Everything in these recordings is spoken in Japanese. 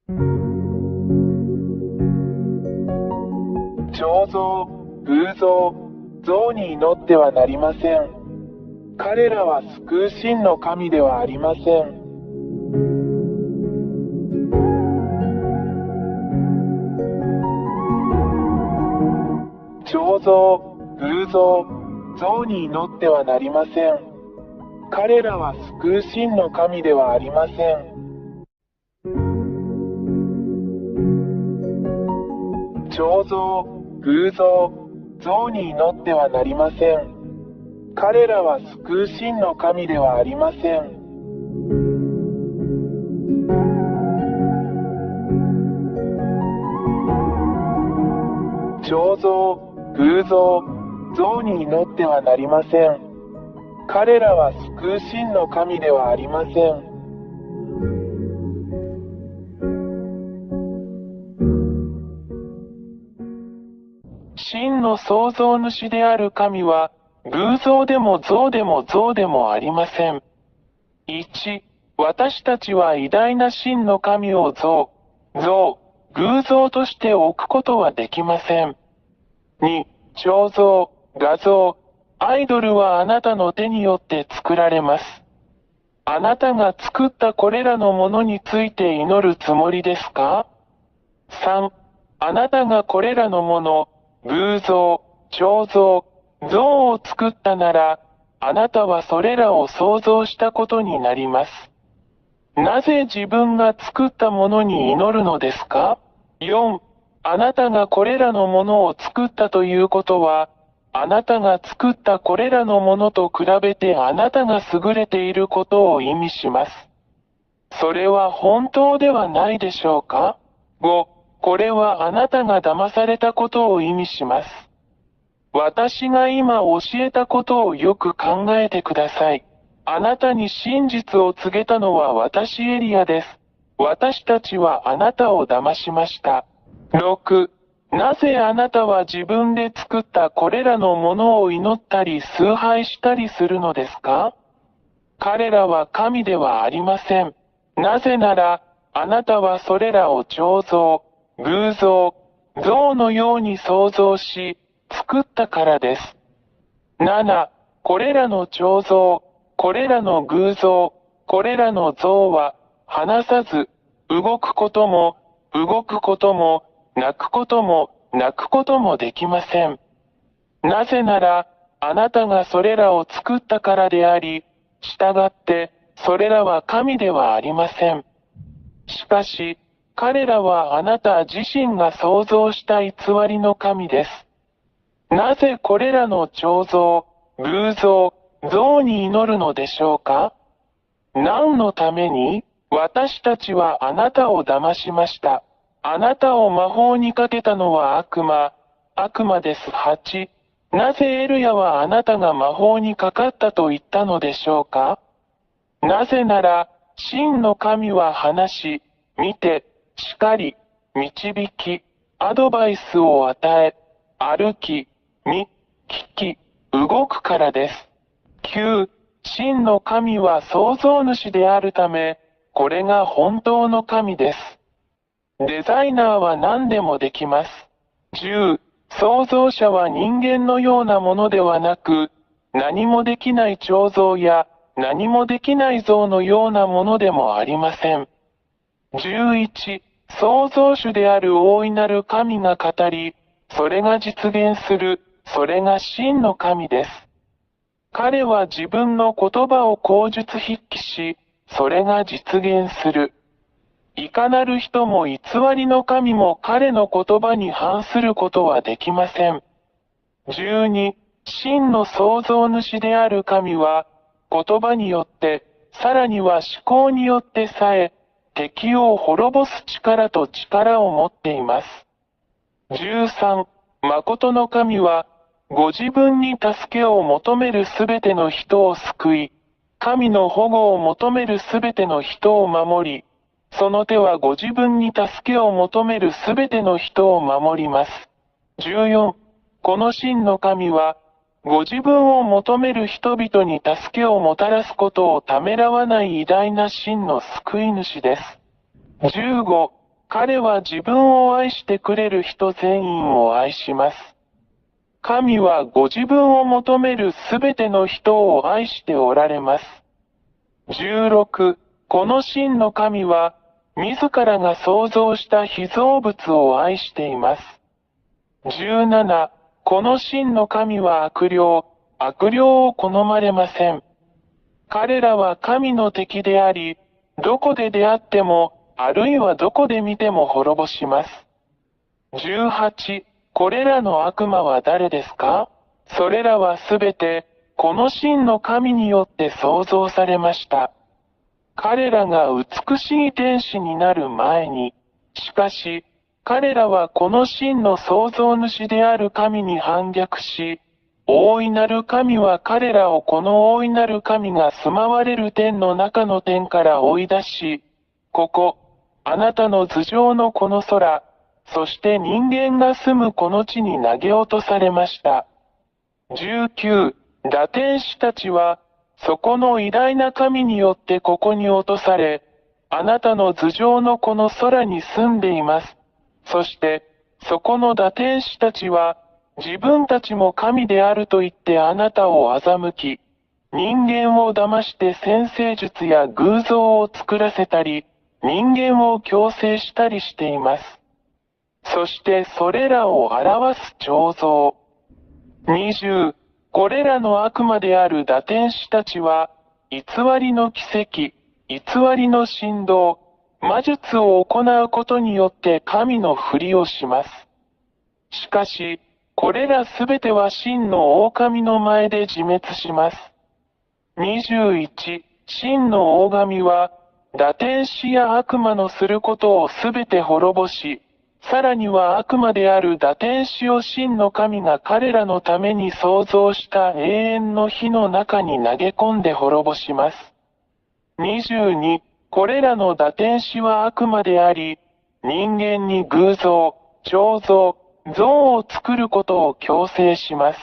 彫像、偶像、像に祈ってはなりません。彼らは救う真の神ではありません。彫像、偶像、像に祈ってはなりません。彼らは救う真の神ではありません。彫像、偶像、像に祈ってはなりません。彼らは救う真の神ではありません。彫像、偶像、像に祈ってはなりません。彼らは救う真の神ではありません。真の創造主である神は、偶像でも像でも像でもありません。1、私たちは偉大な真の神を像、偶像として置くことはできません。2、彫像、画像、アイドルはあなたの手によって作られます。あなたが作ったこれらのものについて祈るつもりですか？ 3、あなたがこれらのもの、偶像、彫像、像を作ったなら、あなたはそれらを創造したことになります。なぜ自分が作ったものに祈るのですか？ 4、あなたがこれらのものを作ったということは、あなたが作ったこれらのものと比べてあなたが優れていることを意味します。それは本当ではないでしょうか？ 5、これはあなたが騙されたことを意味します。私が今教えたことをよく考えてください。あなたに真実を告げたのは私エリアです。私たちはあなたを騙しました。6、なぜあなたは自分で作ったこれらのものを祈ったり崇拝したりするのですか？彼らは神ではありません。なぜなら、あなたはそれらを彫像、偶像、像のように創造し、作ったからです。7、これらの彫像、これらの偶像、これらの像は、話さず、動くことも、泣くことも、泣くこともできません。なぜなら、あなたがそれらを作ったからであり、従って、それらは神ではありません。しかし、彼らはあなた自身が創造した偽りの神です。なぜこれらの彫像、偶像、像に祈るのでしょうか？何のために？私たちはあなたを騙しました。あなたを魔法にかけたのは悪魔です。8、なぜエルヤはあなたが魔法にかかったと言ったのでしょうか？なぜなら、真の神は話し、見て、叱り、導き、アドバイスを与え、歩き、見、聞き、動くからです。9、真の神は創造主であるため、これが本当の神です。デザイナーは何でもできます。10、創造者は人間のようなものではなく、何もできない彫像や何もできない像のようなものでもありません。11、創造主である大いなる神が語り、それが実現する、それが真の神です。彼は自分の言葉を口述筆記し、それが実現する。いかなる人も偽りの神も彼の言葉に反することはできません。12、真の創造主である神は、言葉によって、さらには思考によってさえ、敵を滅ぼす力を持っています。13、誠の神は、ご自分に助けを求めるすべての人を救い、神の保護を求めるすべての人を守り、その手はご自分に助けを求めるすべての人を守ります。14、この真の神は、ご自分を求める人々に助けをもたらすことをためらわない偉大な真の救い主です。15、彼は自分を愛してくれる人全員を愛します。神はご自分を求めるすべての人を愛しておられます。16、この真の神は、自らが創造した被造物を愛しています。17、この真の神は悪霊を好まれません。彼らは神の敵であり、どこで出会っても、あるいはどこで見ても滅ぼします。18、これらの悪魔は誰ですか？それらはすべて、この真の神によって創造されました。彼らが美しい天使になる前に、しかし、彼らはこの真の創造主である神に反逆し、大いなる神は彼らをこの大いなる神が住まわれる天の中の天から追い出し、ここ、あなたの頭上のこの空、そして人間が住むこの地に投げ落とされました。19、堕天使たちは、そこの偉大な神によってここに落とされ、あなたの頭上のこの空に住んでいます。そして、そこの堕天使たちは、自分たちも神であると言ってあなたを欺き、人間を騙して占星術や偶像を作らせたり、人間を強制したりしています。そしてそれらを表す彫像。20、これらの悪魔である堕天使たちは、偽りの奇跡、偽りの神道、魔術を行うことによって神のふりをします。しかし、これらすべては真の狼の前で自滅します。21、真の大神は、堕天使や悪魔のすることをすべて滅ぼし、さらには悪魔である堕天使を真の神が彼らのために創造した永遠の火の中に投げ込んで滅ぼします。22、これらの堕天使は悪魔であり、人間に偶像、彫像、像を作ることを強制します。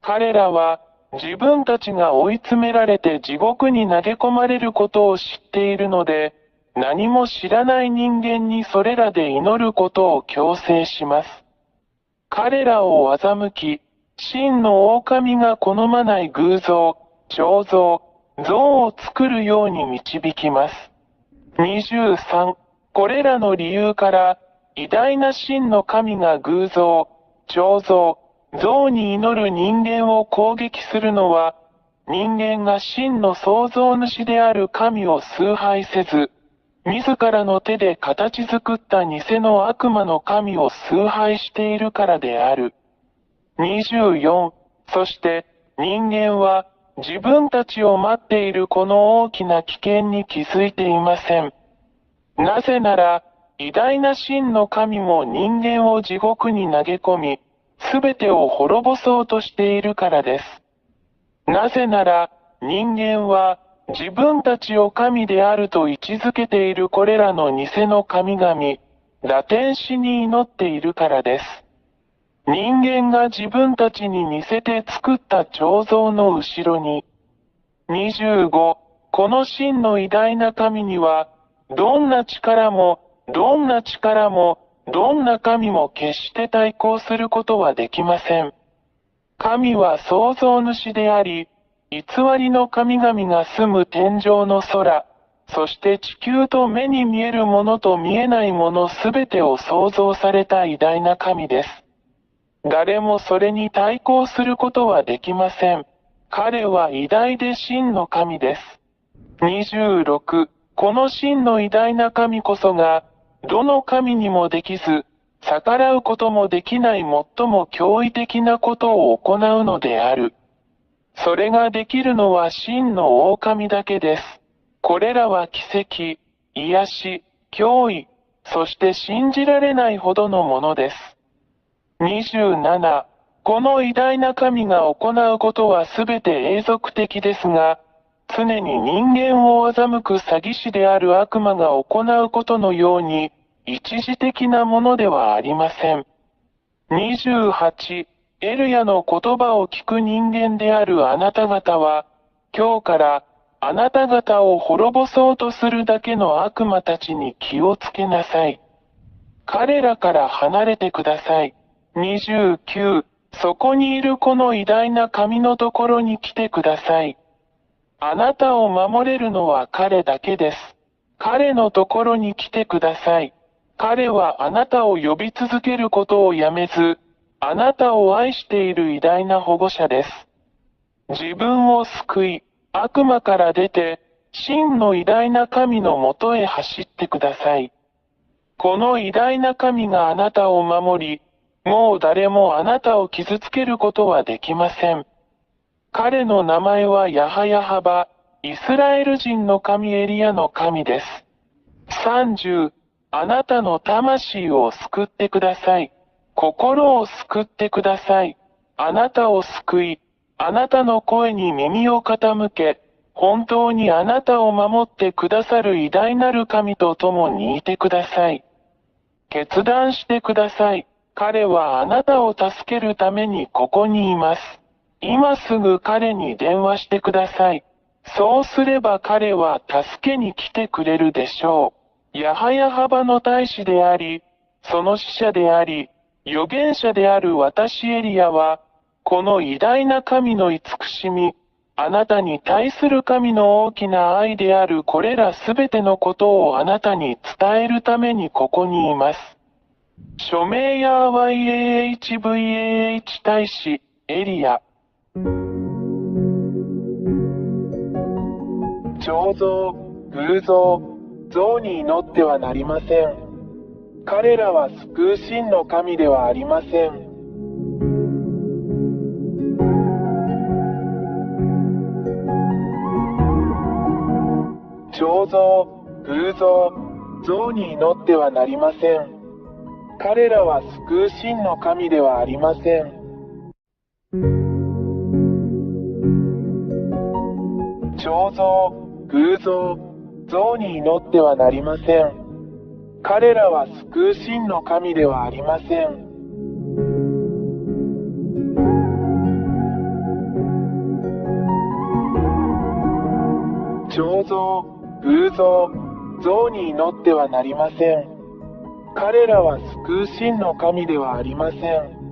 彼らは、自分たちが追い詰められて地獄に投げ込まれることを知っているので、何も知らない人間にそれらで祈ることを強制します。彼らを欺き、真の狼が好まない偶像、彫像、像を作るように導きます。23、これらの理由から、偉大な真の神が偶像、彫像、像に祈る人間を攻撃するのは、人間が真の創造主である神を崇拝せず、自らの手で形作った偽の悪魔の神を崇拝しているからである。24、そして人間は自分たちを待っているこの大きな危険に気づいていません。なぜなら、偉大な真の神も人間を地獄に投げ込み、すべてを滅ぼそうとしているからです。なぜなら、人間は自分たちを神であると位置づけているこれらの偽の神々、堕天使に祈っているからです。人間が自分たちに似せて作った彫像の後ろに、25、この真の偉大な神には、どんな力も、どんな力も、どんな神も決して対抗することはできません。神は創造主であり、偽りの神々が住む天上の空、そして地球と目に見えるものと見えないものすべてを創造された偉大な神です。誰もそれに対抗することはできません。彼は偉大で真の神です。26、この真の偉大な神こそが、どの神にもできず、逆らうこともできない最も驚異的なことを行うのである。それができるのは真の狼だけです。これらは奇跡、癒し、脅威、そして信じられないほどのものです。27、この偉大な神が行うことはすべて永続的ですが、常に人間を欺く詐欺師である悪魔が行うことのように、一時的なものではありません。28、エルヤの言葉を聞く人間であるあなた方は、今日からあなた方を滅ぼそうとするだけの悪魔たちに気をつけなさい。彼らから離れてください。29、そこにいるこの偉大な神のところに来てください。あなたを守れるのは彼だけです。彼のところに来てください。彼はあなたを呼び続けることをやめず、あなたを愛している偉大な保護者です。自分を救い、悪魔から出て、真の偉大な神のもとへ走ってください。この偉大な神があなたを守り、もう誰もあなたを傷つけることはできません。彼の名前はヤハヤハバ、イスラエル人の神エリアの神です。30、あなたの魂を救ってください。心を救ってください。あなたを救い、あなたの声に耳を傾け、本当にあなたを守ってくださる偉大なる神と共にいてください。決断してください。彼はあなたを助けるためにここにいます。今すぐ彼に電話してください。そうすれば彼は助けに来てくれるでしょう。ヤハヤハバの大使であり、その使者であり、預言者である私エリアは、この偉大な神の慈しみ、あなたに対する神の大きな愛であるこれらすべてのことをあなたに伝えるためにここにいます。署名や YAHVAH 大使、エリア。彫像、偶像、像に祈ってはなりません。彼らは救う真の神ではありません。彫像、偶像、像に祈ってはなりません。彼らは救う真の神ではありません。彫像、偶像、像に祈ってはなりません。彼らは救う真の神ではありません。彫像、偶像、像に祈ってはなりません。彼らは救う真の神ではありません。